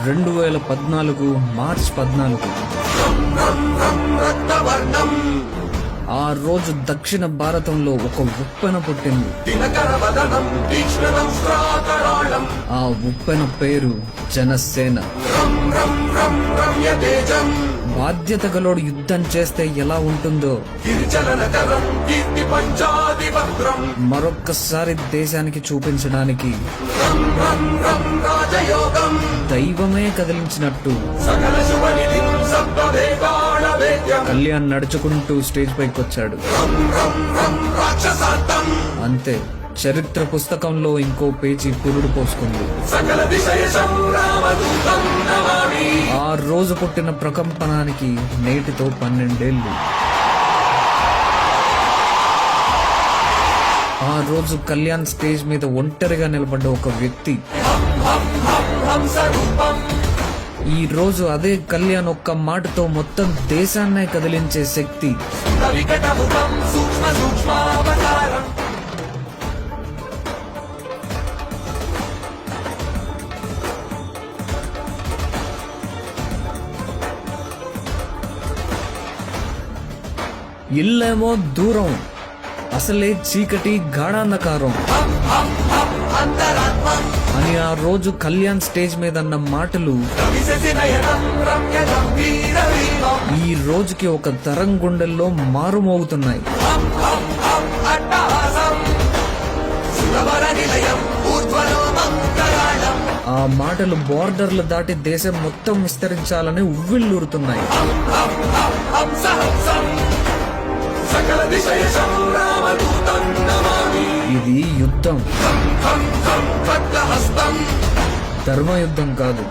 2014 March 14. ఆ రోజు దక్షిణ భారతంలో ఒక ఉప్పెన పుట్టింది. ఆ ఉప్పెన పేరు జనసేన. బాధ్యత గలోడు యుద్ధం చేస్తే ఎలా ఉంటుందో మరొక్కసారి దేశానికి చూపించడానికి దైవమే కదిలించినట్టు కళ్యాణ్ నడుచుకుంటూ స్టేజ్ పైకి వచ్చాడు. అంతే, చరిత్ర పుస్తకంలో ఇంకో పేజీ పురుడు పోసుకుంది. ఆ రోజు పుట్టిన ప్రకంపనానికి నేటితో 12 ఏళ్ళు. ఆ రోజు కళ్యాణ్ స్టేజ్ మీద ఒంటరిగా నిలబడ్డ ఒక వ్యక్తి. ఈ రోజు అదే కళ్యాణ్ ఒక్క మాటతో మొత్తం దేశాన్నే కదిలించే శక్తి. ఇల్లేమో దూరం, అసలే చీకటి గాఢాంధకారం అని ఆ రోజు కళ్యాణ్ స్టేజ్ మీద అన్న మాటలు ఈ రోజుకి ఒక తరం గుండెల్లో మారుమోగుతున్నాయి. ఆ మాటలు బోర్డర్లు దాటి దేశం మొత్తం విస్తరించాలని ఉవ్విళ్ళూరుతున్నాయి. ఇది యుద్ధం, ధర్మయుద్ధం కాదు.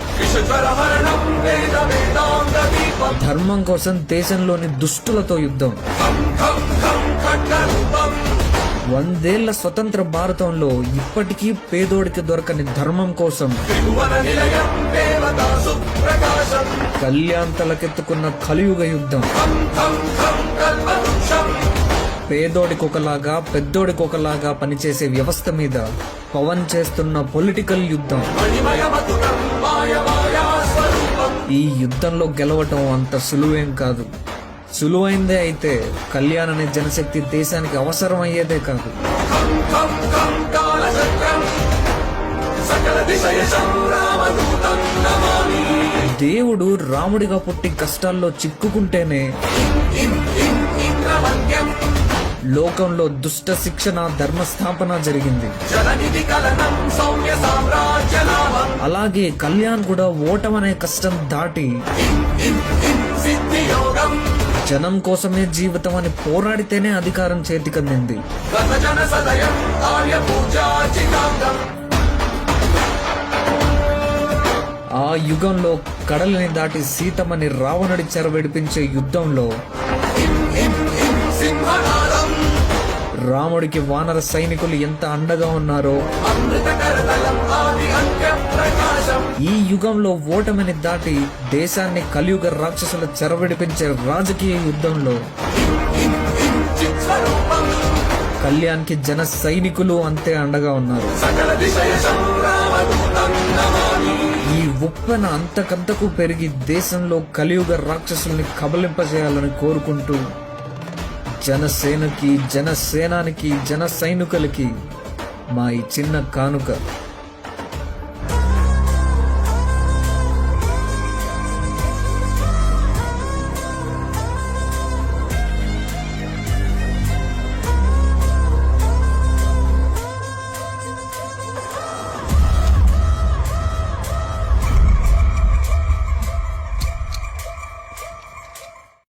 ధర్మం కోసం దేశంలోని దుష్టులతో యుద్ధం. 100 ఏళ్ల స్వతంత్ర భారతంలో ఇప్పటికీ పేదోడికి దొరకని ధర్మం కోసం కళ్యాణ్ తలకెత్తుకున్న కలియుగ యుద్ధం. పేదోడికి ఒకలాగా పెద్దోడికి ఒకలాగా పనిచేసే వ్యవస్థ మీద పవన్ చేస్తున్న పొలిటికల్ యుద్ధం. ఈ యుద్ధంలో గెలవటం అంత సులువేం కాదు. సులువైందే అయితే కళ్యాణ్ అనే జనశక్తి దేశానికి అవసరం అయ్యేదే కాదు. దేవుడు రాముడిగా పుట్టి కష్టాల్లో చిక్కుకుంటేనే లోకంలో దుష్ట శిక్షణ, ధర్మస్థాపన జరిగింది. అలాగే కళ్యాణ్ కూడా ఓటమనే కష్టం దాటి జనం కోసమే జీవితం అని పోరాడితేనే అధికారం చేతికందింది. ఆ యుగంలో కడలిని దాటి సీతమ్మని రావణుడి చెరవిడిపించే యుద్ధంలో రాముడికి వానర సైనికులు ఎంత అండగా ఉన్నారో ఈ యుగంలో ఓటమిని దాటి దేశాన్ని కలియుగ రాక్షసుల చెరవిడిపించే రాజకీయ యుద్ధంలో కళ్యాణ్ కి జన సైనికులు అంతే అండగా ఉన్నారు. ఈ ఉప్పెన అంతకంతకు పెరిగి దేశంలో కలియుగ రాక్షసుల్ని కబలింపజేయాలని కోరుకుంటూ జనసేనకి, జనసేనానికి, జన సైనికులకి మా ఈ చిన్న కానుక.